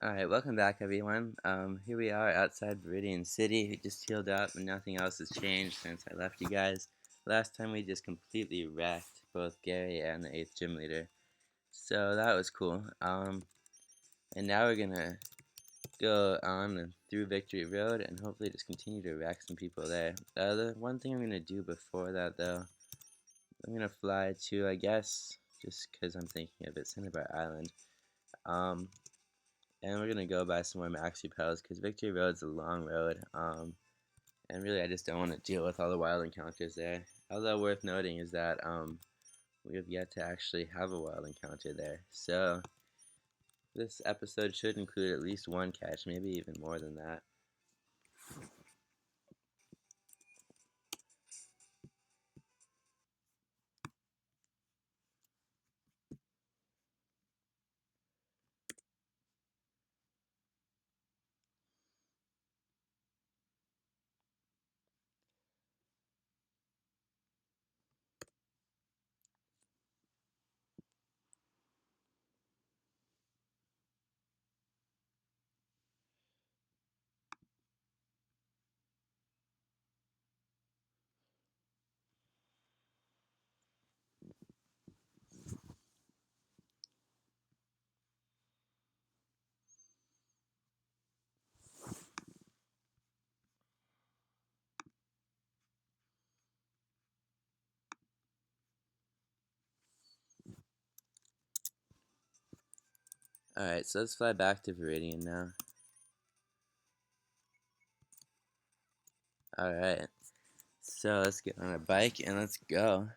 Alright, welcome back everyone. Here we are outside Viridian City. We just healed up and nothing else has changed since I left you guys. Last time we just completely wrecked both Gary and the 8th gym leader. So that was cool. And now we're gonna go on and through Victory Road and hopefully just continue to wreck some people there. The one thing I'm gonna do before that though, I'm gonna fly to, I guess, just because I'm thinking of it, Cinnabar Island. And we're gonna go buy some more maxi pals because Victory Road's a long road. And really I just don't want to deal with all the wild encounters there. Although worth noting is that we have yet to actually have a wild encounter there. So this episode should include at least one catch, maybe even more than that. Alright, so let's fly back to Viridian now. Alright, so let's get on a bike and let's go.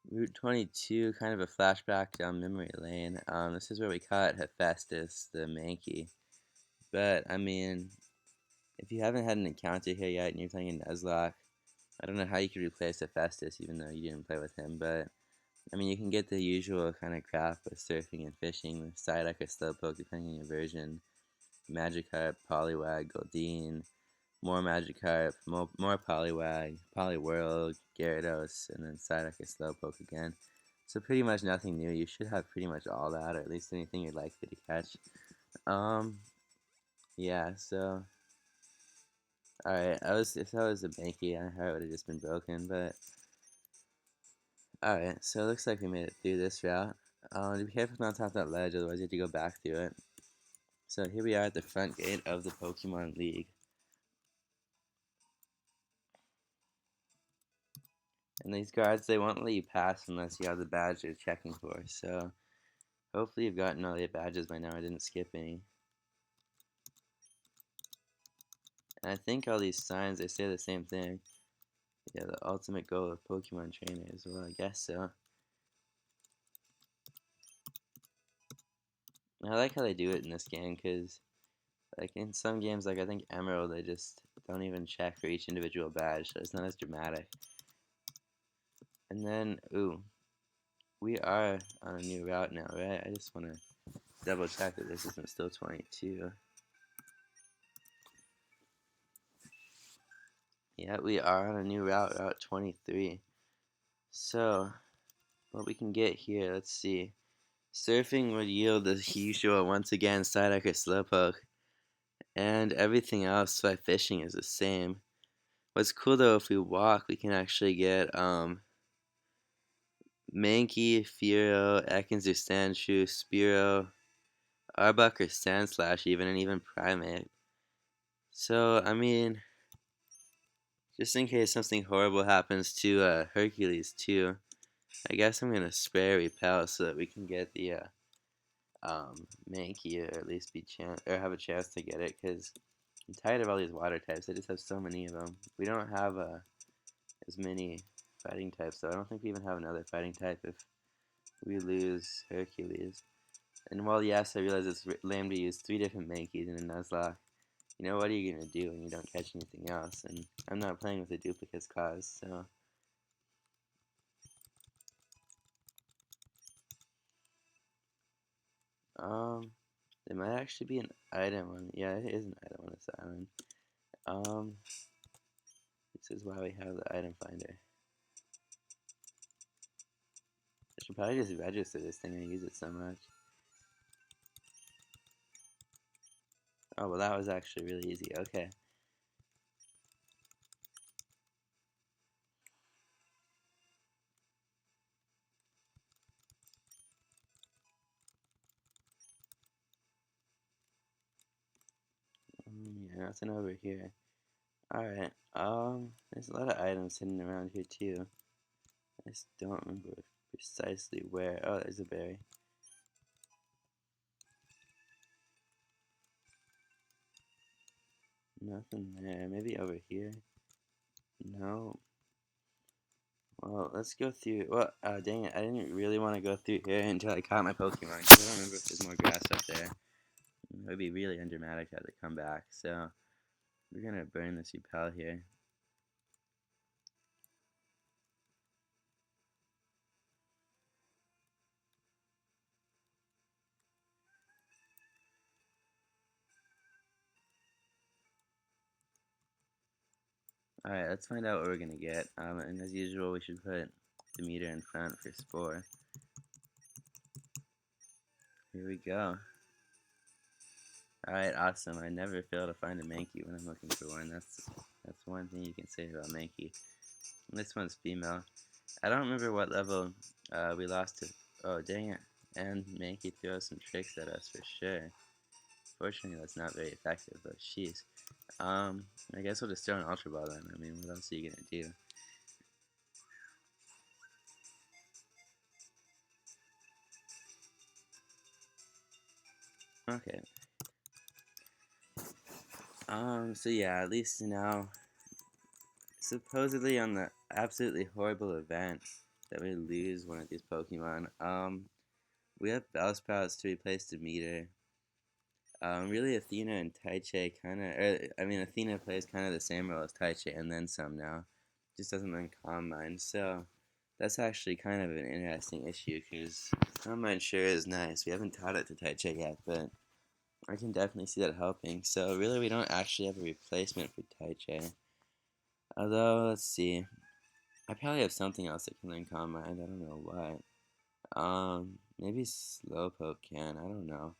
Route 22, kind of a flashback down memory lane. This is where we caught Hephaestus, the Mankey. But, I mean, if you haven't had an encounter here yet and you're playing in Nuzlocke, I don't know how you could replace Hephaestus even though you didn't play with him, but I mean you can get the usual kind of crap with surfing and fishing with Psyduck or Slowpoke depending on your version. Magikarp, Poliwag, Goldeen, more Magikarp, more Poliwag, Poliwhirl, Gyarados, and then Psyduck or Slowpoke again. So pretty much nothing new. You should have pretty much all that, or at least anything you're likely to catch. Yeah, so alright, if I was a Mankey, I heart would have just been broken, but alright, so it looks like we made it through this route. To be careful not to top that ledge, otherwise you have to go back through it. So here we are at the front gate of the Pokemon League. And these guards, they won't let you pass unless you have the badge they're checking for, so hopefully you've gotten all your badges by now, I didn't skip any. And I think all these signs, they say the same thing. Yeah, the ultimate goal of Pokemon trainers, well I guess so. I like how they do it in this game, because like in some games, like I think Emerald, they just don't even check for each individual badge, so it's not as dramatic. And then, ooh, we are on a new route now, right? I just want to double check that this isn't still 22. Yeah, we are on a new route, Route 23. So, what we can get here, let's see. Surfing would yield the usual, once again, Psyduck or Slowpoke. And everything else by fishing is the same. What's cool though, if we walk, we can actually get Mankey, Fearow, Ekans or Sandshrew, Spearow, Arbok or Sandslash even, and even Primate. So, I mean, just in case something horrible happens to Hercules too, I guess I'm going to spray Repel so that we can get the Mankey, or at least have a chance to get it, because I'm tired of all these water types. I just have so many of them. We don't have as many fighting types, so I don't think we even have another fighting type if we lose Hercules. And while yes, I realize it's lame to use 3 different Mankeys in a Nuzlocke, you know, what are you going to do when you don't catch anything else? And I'm not playing with the duplicates cause, so... there might actually be an item on... Yeah, it is an item on this island. This is why we have the item finder. I should probably just register this thing, I use it so much. Oh, well, that was actually really easy. Okay. Yeah, nothing over here. Alright, there's a lot of items hidden around here too. I just don't remember precisely where. Oh, there's a berry. Nothing there. Maybe over here? No. Well, let's go through. Well, dang it. I didn't really want to go through here until I caught my Pokemon, because I don't remember if there's more grass up there. It would be really undramatic to have to come back, so we're gonna burn this repel here. Alright, let's find out what we're gonna get. And as usual, we should put the meter in front for Spore. Here we go. Alright, awesome. I never fail to find a Mankey when I'm looking for one. That's one thing you can say about Mankey. And this one's female. I don't remember what level we lost to. Oh, dang it. And Mankey threw some tricks at us for sure. Fortunately, that's not very effective, but jeez. I guess we'll just throw an Ultra Ball then. I mean, what else are you gonna do? Okay. So yeah, at least now, supposedly on the absolutely horrible event that we lose one of these Pokemon, we have Bellsprouts to replace the meter. Really Athena and Taiche I mean Athena plays kind of the same role as Taiche and then some now. Just doesn't learn Calm Mind, so that's actually kind of an interesting issue because Calm Mind sure is nice. We haven't taught it to Taiche yet, but I can definitely see that helping. So really we don't actually have a replacement for Taiche. Although, let's see. I probably have something else that can learn Calm Mind. I don't know what. Maybe Slowpoke can. I don't know.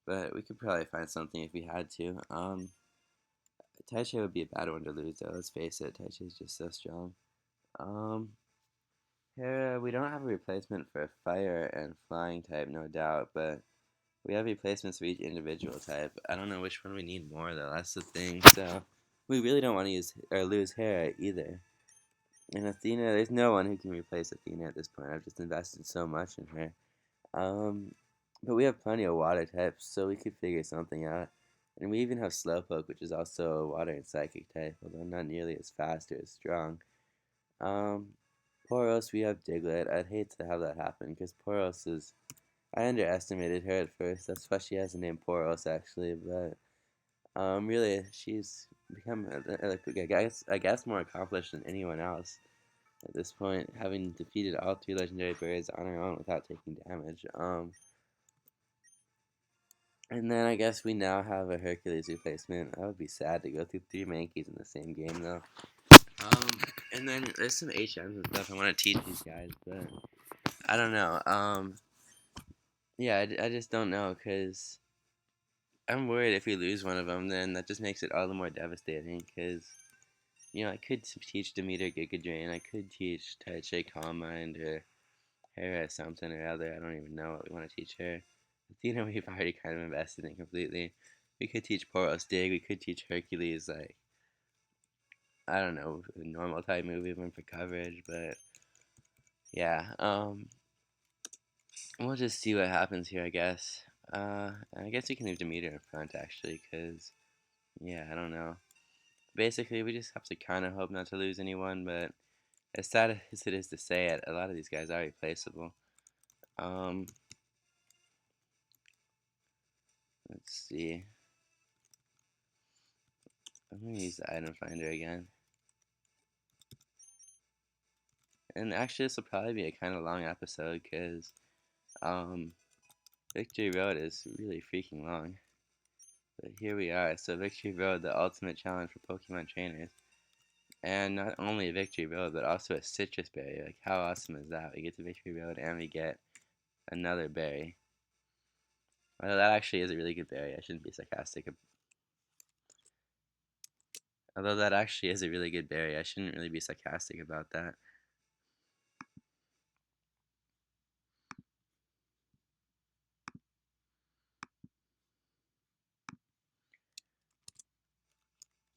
But we could probably find something if we had to. Taichi would be a bad one to lose, though. Let's face it. Taichi is just so strong. Um, Hera, we don't have a replacement for a fire and flying type, no doubt, but we have replacements for each individual type. I don't know which one we need more, though. That's the thing. So we really don't want to use or lose Hera either. And Athena, there's no one who can replace Athena at this point. I've just invested so much in her. Um, but we have plenty of water types, so we could figure something out. And we even have Slowpoke, which is also a water and psychic type, although not nearly as fast or as strong. Um, Poros, we have Diglett. I'd hate to have that happen, because Poros is... I underestimated her at first. That's why she has the name Poros, actually, but... really, she's become, I guess more accomplished than anyone else at this point, having defeated all 3 legendary birds on her own without taking damage. And then I guess we now have a Hercules replacement. That would be sad to go through 3 Mankeys in the same game, though. Um, and then there's some HMs and stuff I want to teach these guys, but I don't know. Yeah, I just don't know, because I'm worried if we lose one of them, then that just makes it all the more devastating, because, you know, I could teach Demeter Giga Drain, I could teach Taichi Calm Mind, or Hera something or other. I don't even know what we want to teach her. Athena, we've already kind of invested in completely. We could teach Poros Dig. We could teach Hercules, like, I don't know, a normal type movement for coverage, but yeah, we'll just see what happens here, I guess. I guess we can leave Demeter in front, actually, because, yeah, I don't know. Basically, we just have to kind of hope not to lose anyone, but as sad as it is to say it, a lot of these guys are replaceable. Let's see. I'm going to use the item finder again. And actually, this will probably be a kind of long episode because Victory Road is really freaking long. But here we are. So Victory Road, the ultimate challenge for Pokemon trainers. And not only a Victory Road, but also a citrus berry. Like, how awesome is that? We get to Victory Road and we get another berry. Well, that actually is a really good berry. I shouldn't be sarcastic. Although that actually is a really good berry. I shouldn't really be sarcastic about that.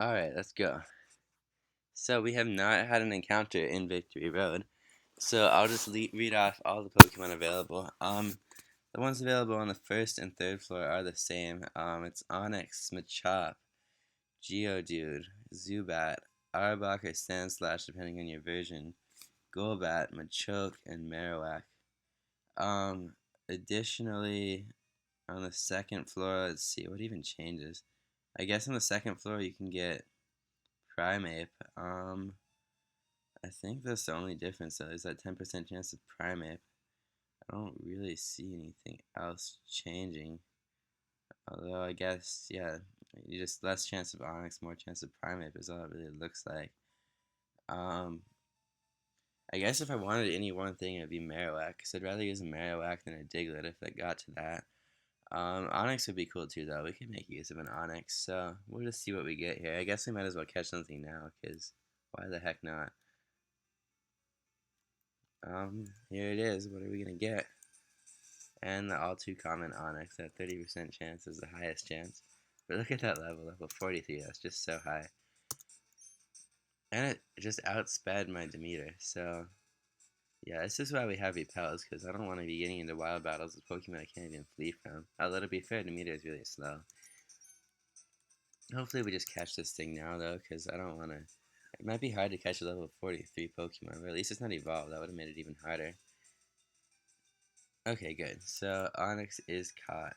Alright, let's go. So we have not had an encounter in Victory Road. So I'll just read off all the Pokemon available. The ones available on the first and third floor are the same. It's Onix, Machop, Geodude, Zubat, Arbok or Sandslash depending on your version, Golbat, Machoke, and Marowak. Additionally, on the second floor, let's see what even changes. I guess on the second floor you can get Primeape. I think that's the only difference though, is that 10% chance of Primeape. I don't really see anything else changing. Although I guess, yeah, you just less chance of Onix, more chance of Primeape is all it really looks like. Um, I guess if I wanted any one thing, it'd be Marowak, because I'd rather use a Marowak than a Diglett if it got to that. Onix would be cool too, though. We could make use of an Onix, so we'll just see what we get here. I guess we might as well catch something now, because why the heck not? Here it is. What are we gonna get? And the all too common Onix at 30% chance is the highest chance. But look at that level 43. That's just so high. And it just outsped my Demeter. So yeah, this is why we have repels, because I don't want to be getting into wild battles with Pokemon I can't even flee from. Although to be fair, Demeter is really slow. Hopefully we just catch this thing now though, because I don't want to. It might be hard to catch a level 43 Pokemon, but at least it's not evolved. That would have made it even harder. Okay, good. So Onix is caught.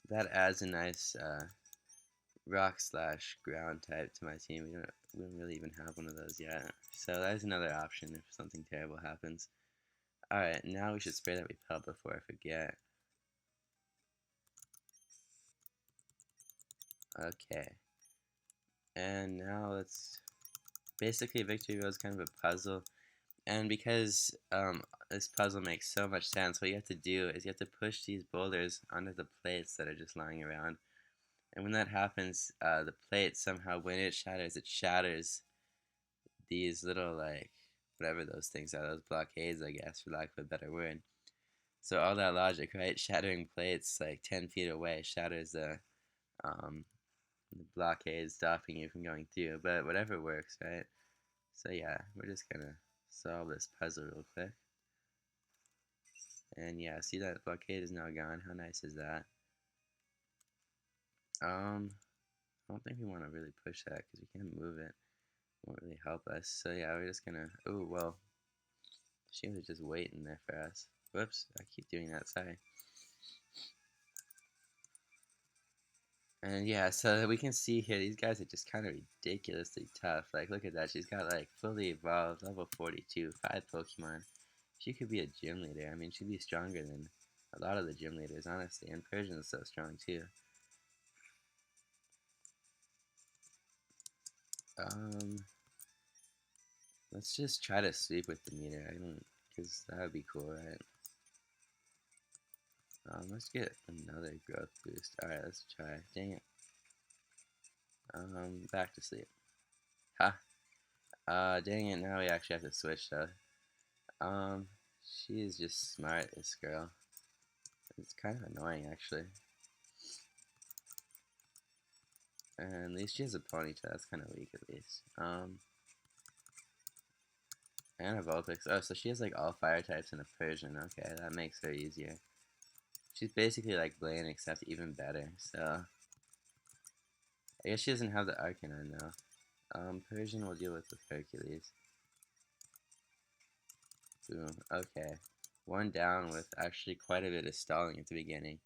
That adds a nice rock slash ground type to my team. We don't really even have one of those yet. So that's another option if something terrible happens. Alright, now we should spray that repel before I forget. Okay. And now let's... Basically, Victory Road is kind of a puzzle. And because this puzzle makes so much sense, what you have to do is you have to push these boulders onto the plates that are just lying around. And when that happens, the plate somehow, when it shatters these little, like, whatever those things are, those blockades, I guess, for lack of a better word. So all that logic, right? Shattering plates like 10 feet away shatters the blockade, stopping you from going through. But whatever works, right? So yeah, we're just gonna solve this puzzle real quick. And yeah, see that blockade is now gone. How nice is that? I don't think we want to really push that because we can't move it. It won't really help us. So yeah, we're just gonna. Oh well, she was just waiting there for us. Whoops, I keep doing that. Sorry. And yeah, so we can see here, these guys are just kind of ridiculously tough. Like, look at that. She's got, like, fully evolved, level 42, 5 Pokemon. She could be a gym leader. I mean, she'd be stronger than a lot of the gym leaders, honestly. And Persian is so strong, too. Um, let's just try to sweep with the meter. I don't, because that would be cool, right? Let's get another growth boost. Alright, let's try. Dang it. Back to sleep. Ha. Dang it, now we actually have to switch, though. She is just smart, this girl. It's kind of annoying, actually. And at least she has a ponytail. That's kind of weak, at least. And a Vulpix. Oh, so she has, like, all fire types and a Persian. Okay, that makes her easier. She's basically like Blaine, except even better. So, I guess she doesn't have the Arcanine, though. Persian will deal with Hercules. Boom. Okay. One down with actually quite a bit of stalling at the beginning.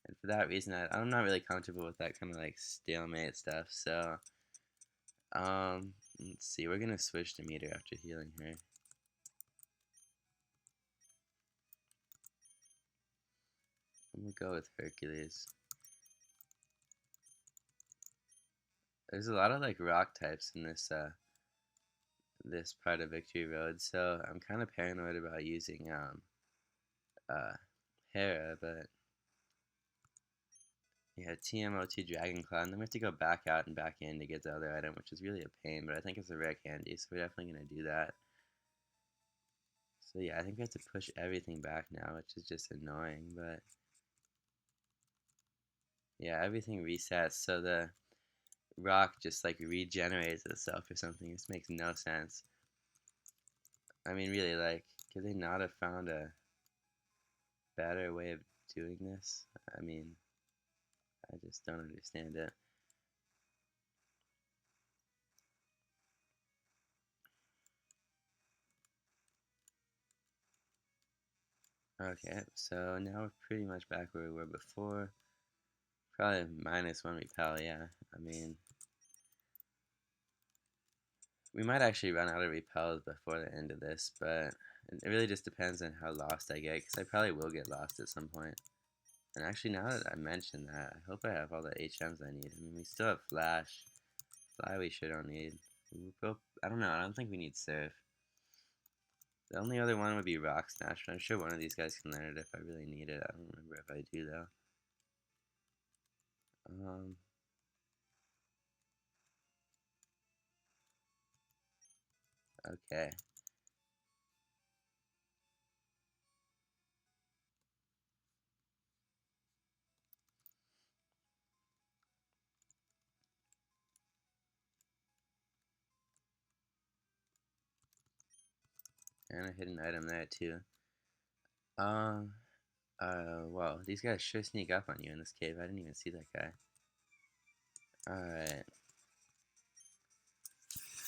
And for that reason, I'm not really comfortable with that kind of like stalemate stuff. So, let's see. We're gonna switch to meter after healing her. I'm gonna go with Hercules. There's a lot of like rock types in this part of Victory Road, so I'm kind of paranoid about using uh Hera, but Yeah, TMO2 Dragon Claw, and then we have to go back out and back in to get the other item, which is really a pain, but I think it's a rare candy, so we're definitely going to do that. So yeah, I think we have to push everything back now, which is just annoying, but yeah, everything resets, so the rock just like regenerates itself or something. This makes no sense. I mean, really, like, could they not have found a better way of doing this? I mean, I just don't understand it. Okay, so now we're pretty much back where we were before. Probably -1 repel, yeah. I mean, we might actually run out of repels before the end of this, but it really just depends on how lost I get, because I probably will get lost at some point. And actually, now that I mentioned that, I hope I have all the HMs I need. I mean, we still have Flash. Fly we sure don't need. I don't know, I don't think we need Surf. The only other one would be Rock Smash, but I'm sure one of these guys can learn it if I really need it. I don't remember if I do, though. Okay. And a hidden item there, too. Um, well, these guys sure sneak up on you in this cave. I didn't even see that guy. Alright.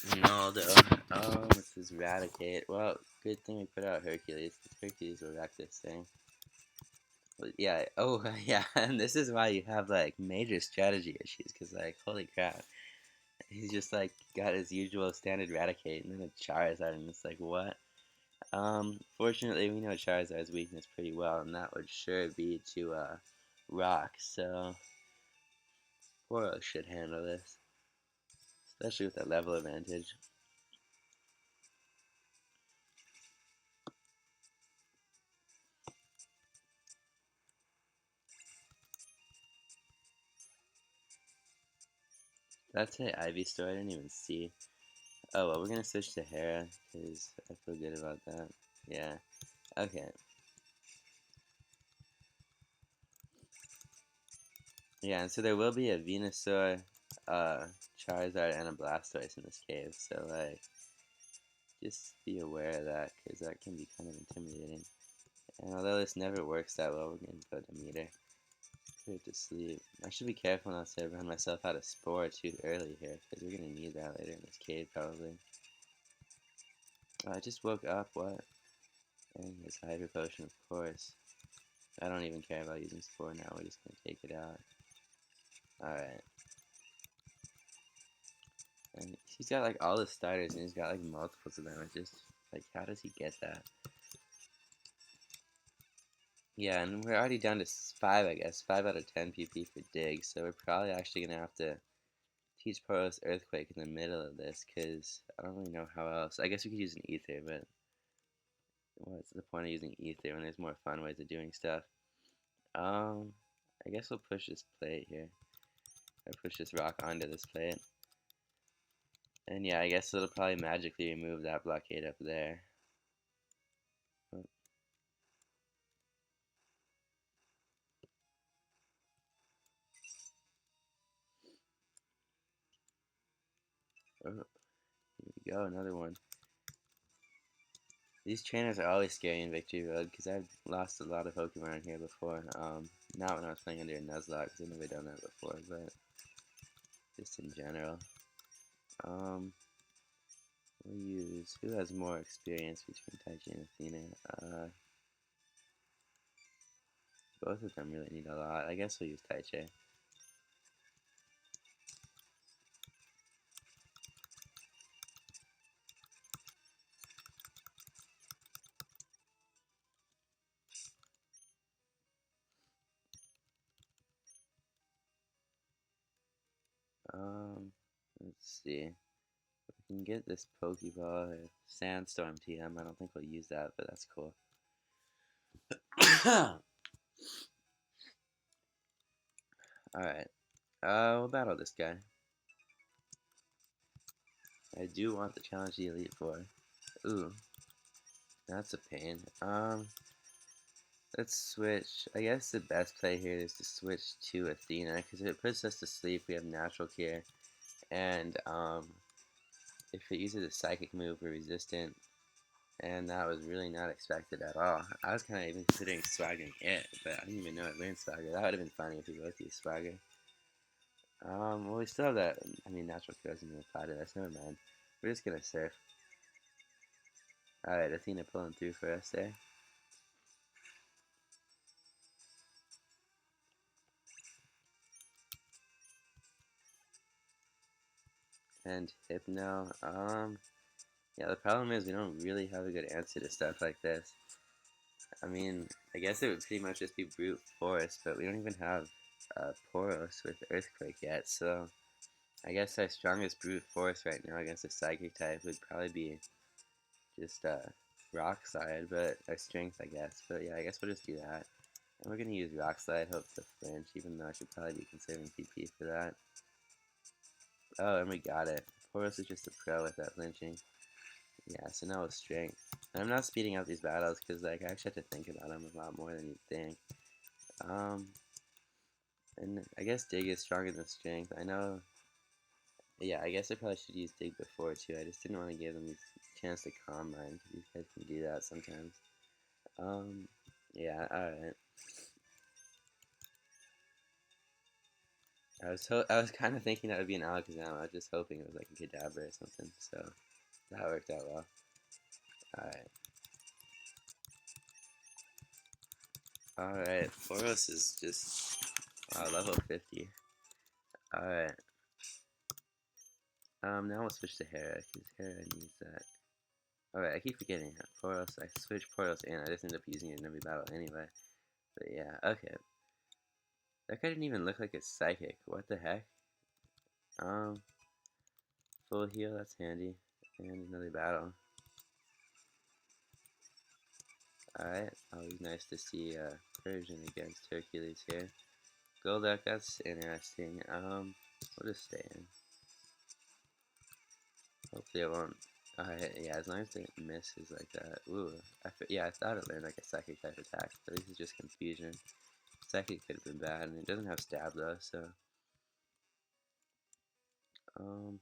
Ronaldo. This is Eradicate. Well, good thing we put out Hercules, because Hercules will wreck this thing. But yeah, oh, yeah, and this is why you have, like, major strategy issues, because, like, holy crap. He's just, like, got his usual standard Eradicate, and then a Charizard, and it's like, what? Fortunately, we know Charizard's weakness pretty well, and that would sure be to, Rock, so Poro should handle this, especially with that level advantage. That's an Ivysaur, I didn't even see. Oh, well, we're gonna switch to Hera, because I feel good about that. Yeah, okay. Yeah, and so there will be a Venusaur, Charizard, and a Blastoise in this cave, so, like, just be aware of that, because that can be kind of intimidating. And although this never works that well, we're going to put a meter. Put it to sleep. I should be careful not to run myself out of Spore too early here, because we're going to need that later in this cave, probably. Oh, I just woke up, what? And his Hydro Potion, of course. I don't even care about using Spore now, we're just going to take it out. Alright. And he's got like all the starters, and he's got like multiples of them. It's just, like, how does he get that? Yeah, and we're already down to 5, I guess. 5 out of 10 PP for Dig, so we're probably actually going to have to teach Poros Earthquake in the middle of this, because I don't really know how else. I guess we could use an Ether, but what's the point of using Ether when there's more fun ways of doing stuff? I guess we'll push this plate here. Or push this rock onto this plate. And yeah, I guess it'll probably magically remove that blockade up there. Oh, here we go, another one. These trainers are always scary in Victory Road, because I've lost a lot of Pokemon here before. Not when I was playing under Nuzlocke, because I've never done that before, but just in general. We'll use, who has more experience between Taichi and Athena? Both of them really need a lot. I guess we'll use Taichi. Let's see. We can get this Pokeball or Sandstorm TM. I don't think we'll use that, but that's cool. Alright. We'll battle this guy. I do want the challenge the Elite Four. Ooh. That's a pain. Let's switch. I guess the best play here is to switch to Athena, because if it puts us to sleep, we have natural cure. And, if it uses a psychic move, we're resistant. And that was really not expected at all. I was kind of even considering swaggering it, but I didn't even know it learned swagger. That would have been funny if we both used swagger. Well, we still have that. I mean, natural cure doesn't even apply to us. Never mind. We're just gonna surf. Alright, Athena pulling through for us there. And Hypno. Yeah, the problem is we don't really have a good answer to stuff like this. I mean, I guess it would pretty much just be brute force, but we don't even have Poros with Earthquake yet, so I guess our strongest brute force right now against a psychic type would probably be just Rock Slide, but our strength, I guess. But yeah, I guess we'll just do that. And we're gonna use Rock Slide, hope to flinch, even though I should probably be considering PP for that. Oh, and we got it. Poros is just a pro with that flinching. Yeah, so now with strength. And I'm not speeding up these battles because like I actually have to think about them a lot more than you'd think. And I guess Dig is stronger than strength. I know. Yeah, I guess I probably should use Dig before too. I just didn't want to give them a chance to combine because these guys can do that sometimes. Yeah, alright. I was kind of thinking that would be an Alakazam. I was just hoping it was like a Kadabra or something. So that worked out well. Alright. Alright, Boros is just level 50. Alright. Now we'll switch to Hera, because Hera needs that. Alright, I keep forgetting that. Poros, I switch Poros in, I just end up using it in every battle anyway. But yeah, okay. That guy didn't even look like a psychic. What the heck? Full heal, that's handy. And another battle. Alright, always nice to see Persian against Hercules here. Golduck, that's interesting. We'll just stay in. Hopefully it won't. Yeah, as long as it misses like that. Ooh, yeah, I thought it learned like a psychic type attack, but this is just confusion. Psychic could have been bad, and it doesn't have stab though, so. Let's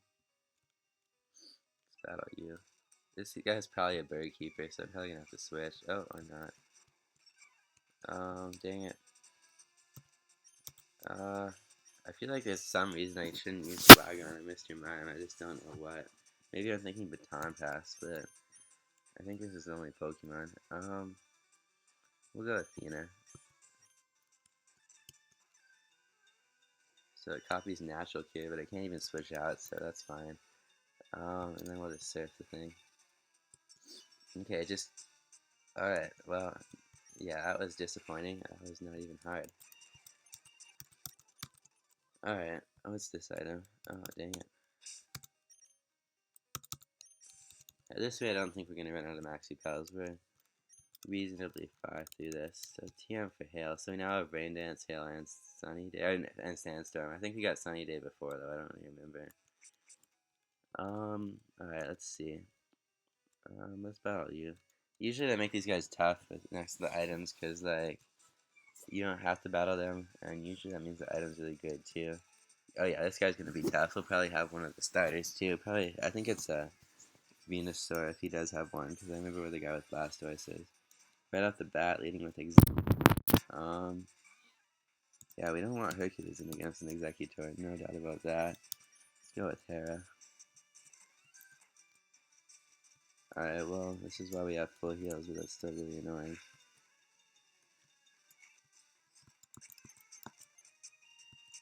battle you. This guy's probably a bird keeper, so I'm probably gonna have to switch. Oh, or not. Dang it. I feel like there's some reason I shouldn't use Flagon or Mr. Mime, I just don't know what. Maybe I'm thinking Baton Pass, but I think this is the only Pokemon. We'll go Athena. So it copies Natural Cure, but I can't even switch out, so that's fine. And then we'll just surf the thing. Okay, just... Alright, well, yeah, that was disappointing. That was not even hard. Alright, what's this item? Oh, dang it. Yeah, this way I don't think we're going to run out of Maxi Pals. We're reasonably far through this. So TM for Hail. So we now have Rain Dance, Hail, and Sunny Day, and Sandstorm. I think we got Sunny Day before, though. I don't really remember. Alright, let's see. Let's battle you. Usually I make these guys tough next to the items, because, like, you don't have to battle them, and usually that means the item's really good, too. Oh yeah, this guy's gonna be tough. He'll probably have one of the starters, too. Probably, I think it's Venusaur, if he does have one, because I remember where the guy with Blastoise is. Right off the bat, leading with yeah, we don't want Hercules in against an Executor, no doubt about that. Let's go with Hera. Alright, well, this is why we have full heals, but that's still really annoying.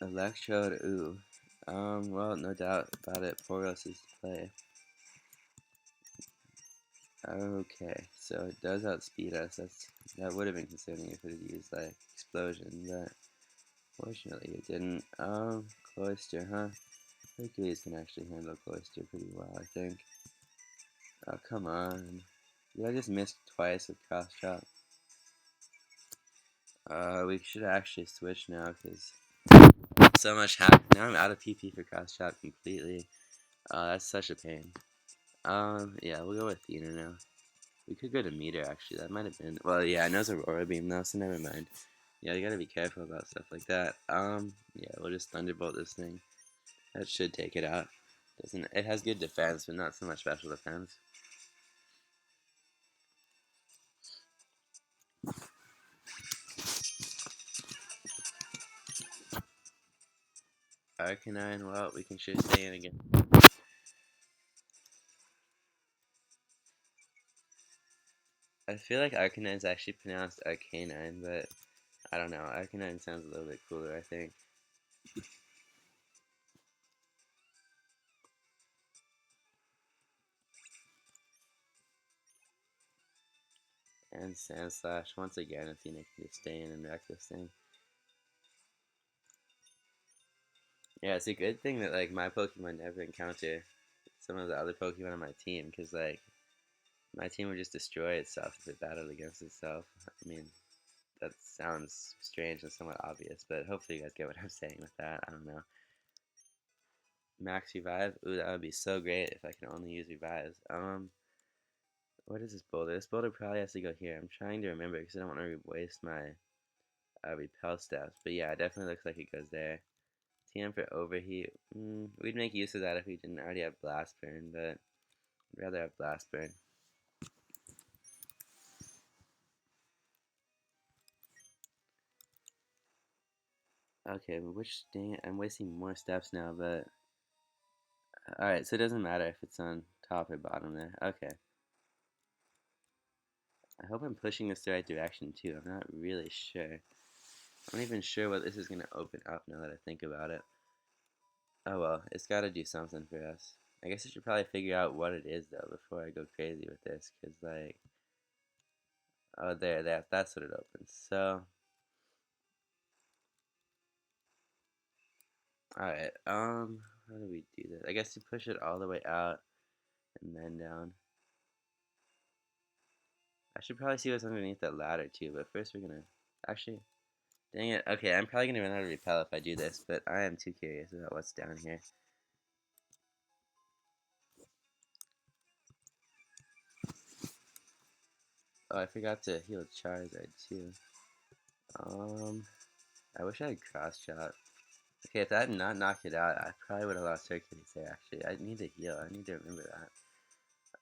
Electrode, ooh. Well, no doubt about it, Poros is to play. Okay, so it does outspeed us. That would have been concerning if it had used, like, Explosion, but fortunately it didn't. Cloyster, huh? Hercules can actually handle Cloyster pretty well, I think. Oh, come on. Did I just miss twice with Cross Chop? We should actually switch now, because so much hack. Now I'm out of PP for cross chop completely. That's such a pain. Yeah, we'll go with Theater now. We could go to meter actually. That might have been. Well, yeah, I know it's Aurora Beam though, so never mind. Yeah, you gotta be careful about stuff like that. Yeah, we'll just Thunderbolt this thing. That should take it out. Doesn't it has good defense, but not so much special defense. Arcanine, well, we can sure stay in again. I feel like Arcanine is actually pronounced Arcanine, but I don't know. Arcanine sounds a little bit cooler, I think. And Sandslash, once again, Athena can just stay in and wreck this thing. Yeah, it's a good thing that, like, my Pokemon never encounter some of the other Pokemon on my team, because, like, my team would just destroy itself if it battled against itself. I mean, that sounds strange and somewhat obvious, but hopefully you guys get what I'm saying with that. I don't know. Max Revive? Ooh, that would be so great if I could only use Revives. What is this boulder? This boulder probably has to go here. I'm trying to remember because I don't want to waste my repel steps. But yeah, it definitely looks like it goes there. TM for overheat. We'd make use of that if we didn't already have Blast Burn, but I'd rather have Blast Burn. Okay, which, dang it, I'm wasting more steps now, but alright, so it doesn't matter if it's on top or bottom there. Okay. I hope I'm pushing this the right direction too. I'm not really sure. I'm not even sure what this is going to open up now that I think about it. Oh well, it's got to do something for us. I guess I should probably figure out what it is though before I go crazy with this, because like, oh there, that's what it opens. So, alright, how do we do this? I guess you push it all the way out and then down. I should probably see what's underneath that ladder too, but first we're gonna, actually, dang it, okay, I'm probably gonna run out of repel if I do this, but I am too curious about what's down here. Oh, I forgot to heal Charizard too. I wish I had cross chop. Okay, if that had not knocked it out, I probably would have lost Hercules there, actually. I need to heal. I need to remember that.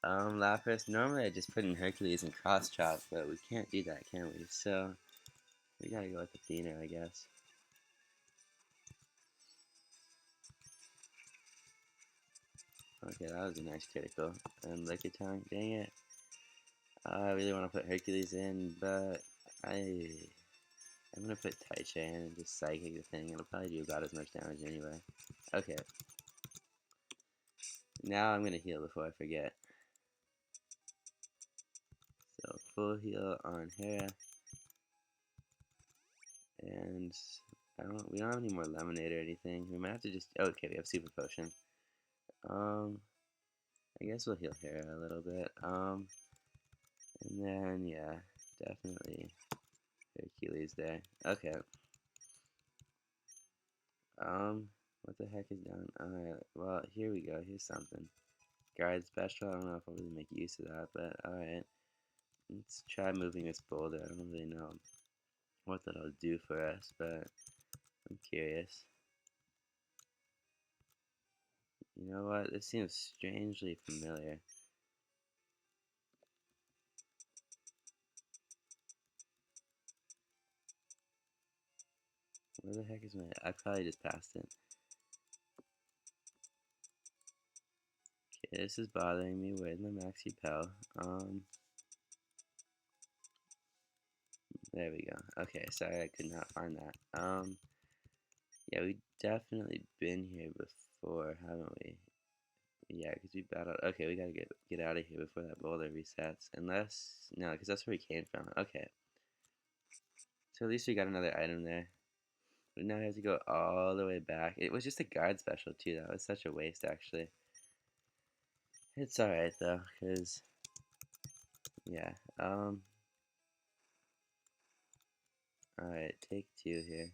Lapras. Normally I just put in Hercules and cross chop, but we can't do that, can we? So, we gotta go with Athena, I guess. Okay, that was a nice critical. Liquor Tongue. Dang it. I really want to put Hercules in, but I'm gonna put Taichi in and just psychic the thing. It'll probably do about as much damage anyway. Okay. Now I'm gonna heal before I forget. So full heal on Hera. And we don't have any more lemonade or anything. We might have to just, oh, okay, we have super potion. I guess we'll heal Hera a little bit. And then yeah, definitely Hercules there. Okay. What the heck is down? Alright, well, here we go. Here's something. Guard special. I don't know if I'll really make use of that, but alright. Let's try moving this boulder. I don't really know what that'll do for us, but I'm curious. You know what? This seems strangely familiar. Where the heck is my... I probably just passed it. Okay, this is bothering me. Where's my maxi pel? There we go. Okay, sorry I could not find that. Yeah, we've definitely been here before, haven't we? Yeah, because we battled... Okay, we gotta get out of here before that boulder resets. Unless... No, because that's where we came from. Okay. So at least we got another item there. But now we have to go all the way back. It was just a guard special, too. That was such a waste, actually. It's alright, though, because... Yeah, Alright, take two here.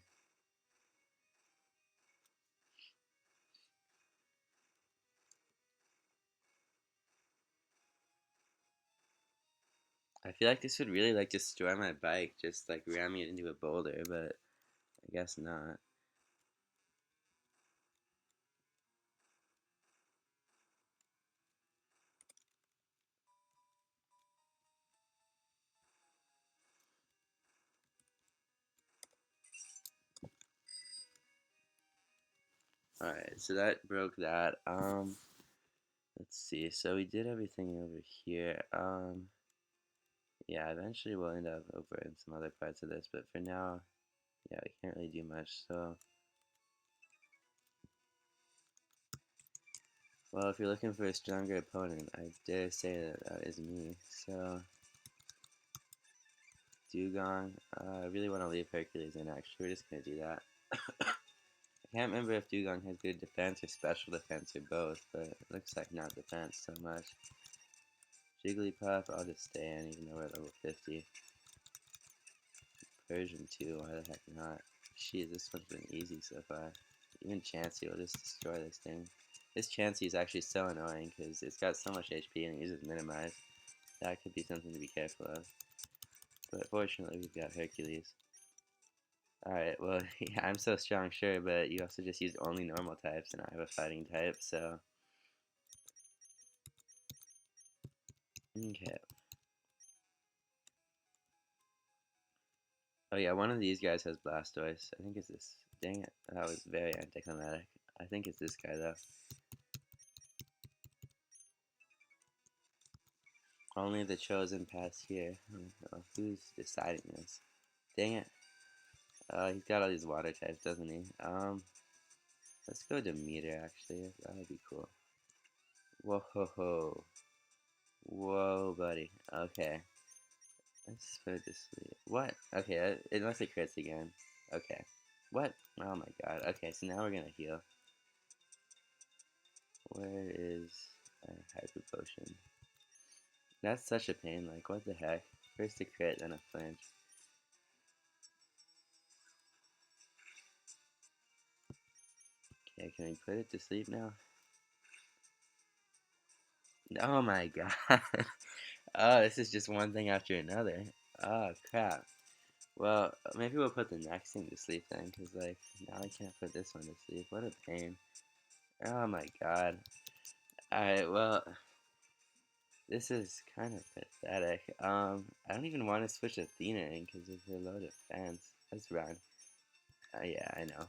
I feel like this would really like destroy my bike, just like ramming it into a boulder, but I guess not. Alright, so that broke that. Let's see. So we did everything over here. Yeah, eventually we'll end up over in some other parts of this, but for now, yeah, we can't really do much. So, well, if you're looking for a stronger opponent, I dare say that that is me. So, Dugong. I really want to leave Hercules in, actually. We're just going to do that. I can't remember if Dugong has good defense or special defense or both, but it looks like not defense so much. Jigglypuff, I'll just stay in even though we're at level 50. Persian 2, why the heck not? Jeez, this one's been easy so far. Even Chansey will just destroy this thing. This Chansey is actually so annoying because it's got so much HP and it uses Minimize. That could be something to be careful of. But fortunately, we've got Hercules. Alright, well, yeah, I'm so strong, sure, but you also just used only normal types, and I have a fighting type, so... Okay. Oh yeah, one of these guys has Blastoise. I think it's this. Dang it, that was very anticlimactic. I think it's this guy, though. Only the chosen pass here. Oh, who's deciding this? Dang it. He's got all these water types, doesn't he? Let's go Demeter, actually. That would be cool. Whoa, ho, ho. Whoa, buddy. Okay. Let's put it to sleep. What? Okay, unless it crits again. Okay. What? Oh my god. Okay, so now we're gonna heal. Where is a Hyper Potion? That's such a pain, like, what the heck? First a crit, then a flinch. Okay, can we put it to sleep now? Oh my god. Oh, this is just one thing after another. Oh, crap. Well, maybe we'll put the next thing to sleep then, because, like, now I can't put this one to sleep. What a pain. Oh my god. Alright, well, this is kind of pathetic. I don't even want to switch Athena in because of her low defense. Let's run. Yeah, I know.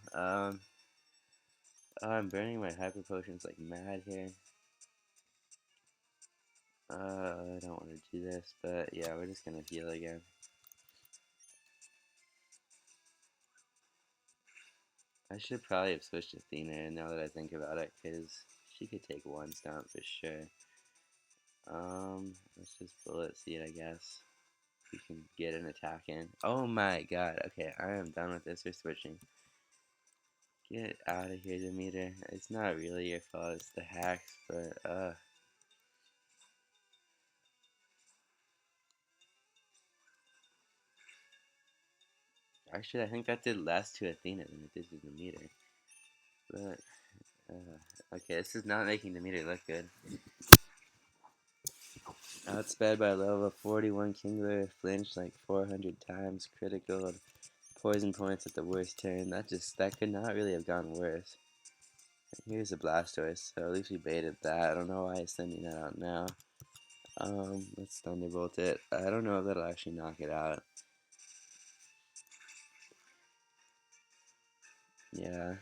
Oh, I'm burning my hyper potions like mad here. I don't want to do this, but yeah, we're just gonna heal again. I should probably have switched Athena in now that I think about it, because she could take one stomp for sure. Let's just bullet seed, I guess. We can get an attack in. Oh my god, okay, I am done with this. We're switching. Get out of here, Demeter. It's not really your fault, it's the hacks, but, actually, I think that did less to Athena than it did to Demeter. But, okay, this is not making Demeter look good. Outsped by level 41 Kingler, flinched like 400 times, critical, poison points at the worst turn. That could not really have gone worse. Here's a Blastoise, so at least we baited that. I don't know why he's sending that out now. Let's Thunderbolt it. I don't know if that'll actually knock it out. Yeah,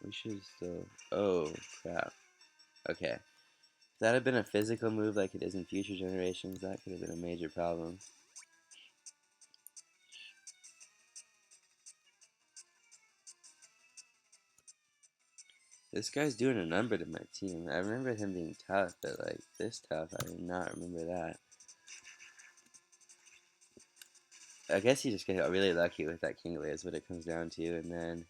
we should still... Oh, crap. Okay. If that had been a physical move like it is in future generations, that could have been a major problem. This guy's doing a number to my team. I remember him being tough, but like this tough, I did not remember that. I guess he just got really lucky with that Kingler is what it comes down to, and then,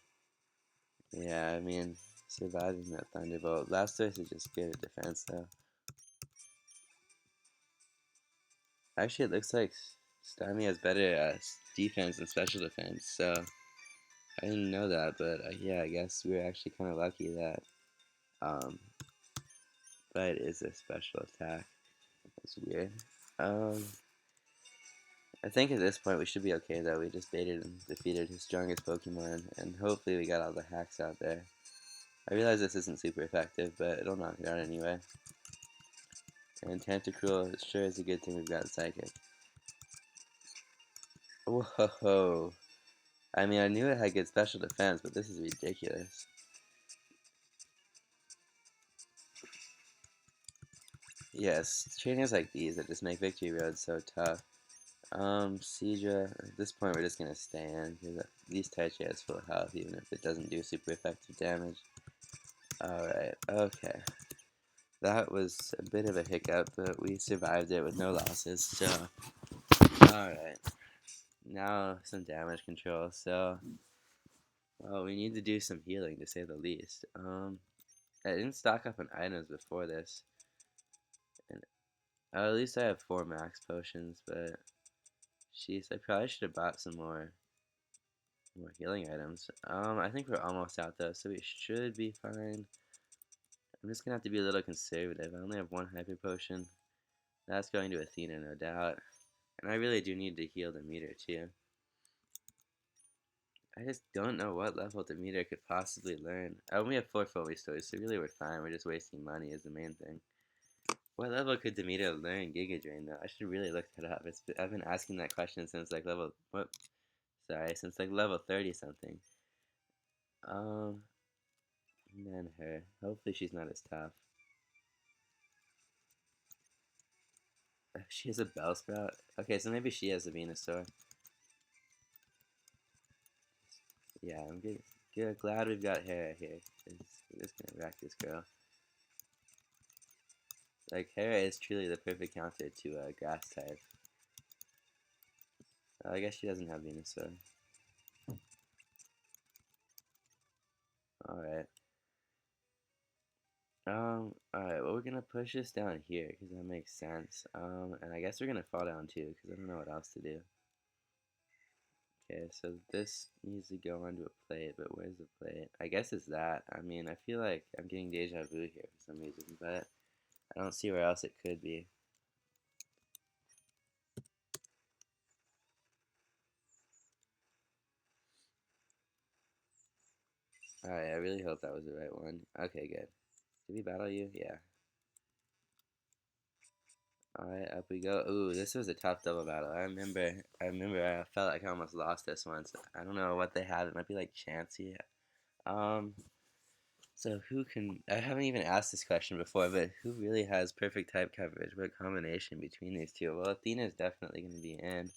yeah, I mean, surviving that Thunderbolt. Blastoise is just good at defense, though. Actually, it looks like Starmie has better defense and special defense, so I didn't know that, but yeah, I guess we were actually kind of lucky that um, Bite is a special attack. That's weird. Um, I think at this point we should be okay though. We just baited and defeated his strongest Pokemon, and hopefully we got all the hacks out there. I realize this isn't super effective, but it'll knock it out anyway. And Tentacruel sure is a good thing we've got Psychic. Whoa! I mean, I knew it had good special defense, but this is ridiculous. Yes, trainers like these that just make victory roads so tough. Seadra, at this point we're just gonna stay in, because at least Taichi has full health, even if it doesn't do super effective damage. Alright, okay. That was a bit of a hiccup, but we survived it with no losses, so... Alright. Now, some damage control, so... Well, we need to do some healing, to say the least. I didn't stock up on items before this. And at least I have 4 max potions, but... Jeez, I probably should have bought some more healing items. I think we're almost out though, so we should be fine. I'm just gonna have to be a little conservative. I only have 1 hyper potion. That's going to Athena, no doubt. And I really do need to heal the meter too. I just don't know what level the meter could possibly learn. I only have 4 fully stories, so really we're fine. We're just wasting money is the main thing. What level could Demeter learn Giga Drain though? I should really look that up. I've been asking that question since like level since like level 30 something. And then her. Hopefully she's not as tough. She has a Bellsprout? Okay, so maybe she has a Venusaur. Yeah, I'm glad we've got Hera here. We're just gonna wreck this girl. Like, Hera is truly the perfect counter to a grass type. I guess she doesn't have Venusaur. Alright. Alright, well we're gonna push this down here, because that makes sense. And I guess we're gonna fall down too, because I don't know what else to do. Okay, so this needs to go onto a plate, but where's the plate? I guess it's that. I mean, I feel like I'm getting deja vu here for some reason, but I don't see where else it could be. Alright, I really hope that was the right one. Okay, good. Did we battle you? Yeah. Alright, up we go. Ooh, this was a tough double battle. I remember I felt like I almost lost this once. I don't know what they had. It might be like Chansey. Um, so who can... I haven't even asked this question before, but who really has perfect type coverage? What combination between these two? Well, Athena's definitely going to be in.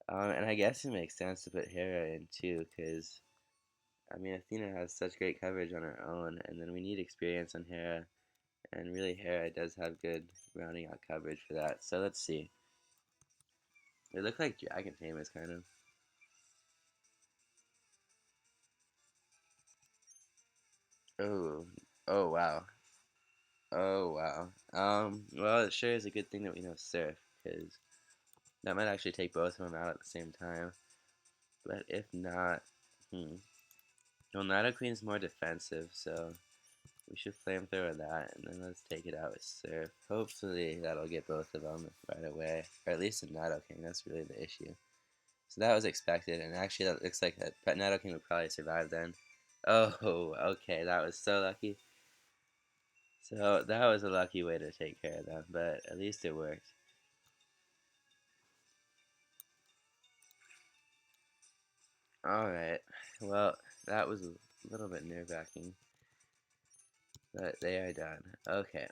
And I guess it makes sense to put Hera in too, because, I mean, Athena has such great coverage on her own, and then we need experience on Hera. And really, Hera does have good rounding out coverage for that. So let's see. They look like Dragon Tamers, kind of. Oh, oh wow, oh wow. Well, it sure is a good thing that we know Surf, because that might actually take both of them out at the same time. But if not, well, Nidoqueen's more defensive, so we should flamethrower that, and then let's take it out with Surf. Hopefully that'll get both of them right away, or at least a Nidoking. That's really the issue. So that was expected, and actually that looks like that Nidoking would probably survive then. Oh, okay, that was so lucky. So that was a lucky way to take care of them, but at least it worked. Alright, well, that was a little bit nerve-wracking, but they are done. Okay.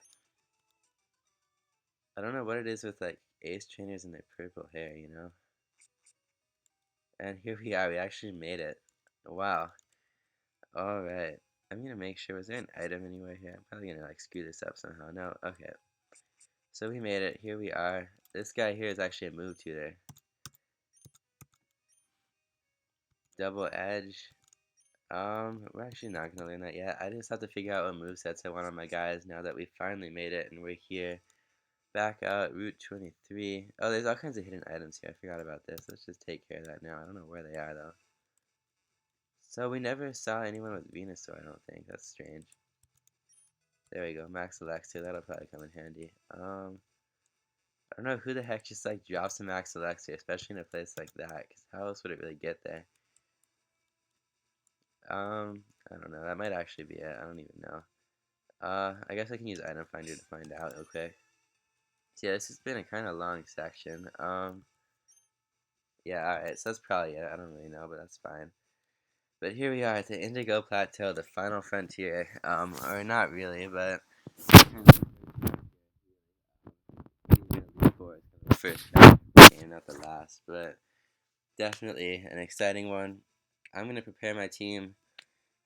I don't know what it is with, like, ace trainers and their purple hair, you know? And here we are, we actually made it. Wow. Alright. I'm gonna make sure, was there an item anywhere here? I'm probably gonna, like, screw this up somehow. No? Okay. So we made it. Here we are. This guy here is actually a move tutor. Double edge. We're actually not gonna learn that yet. I just have to figure out what movesets I want on my guys now that we finally made it and we're here. Back out, Route 23. Oh, there's all kinds of hidden items here. I forgot about this. Let's just take care of that now. I don't know where they are though. So we never saw anyone with Venusaur, I don't think. That's strange. There we go. Max Elixir. That'll probably come in handy. I don't know who the heck just like drops a max elixir, especially in a place like that, because how else would it really get there? I don't know. That might actually be it. I don't even know. I guess I can use item finder to find out real quick. So yeah, this has been a kind of long section. Yeah, alright, so that's probably it. I don't really know, but that's fine. But here we are at the Indigo Plateau, the final frontier. Or not really, but the first game, not the last, but definitely an exciting one. I'm gonna prepare my team,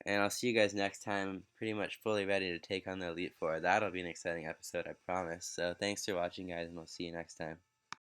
and I'll see you guys next time, pretty much fully ready to take on the Elite Four. That'll be an exciting episode, I promise. So thanks for watching, guys, and we'll see you next time.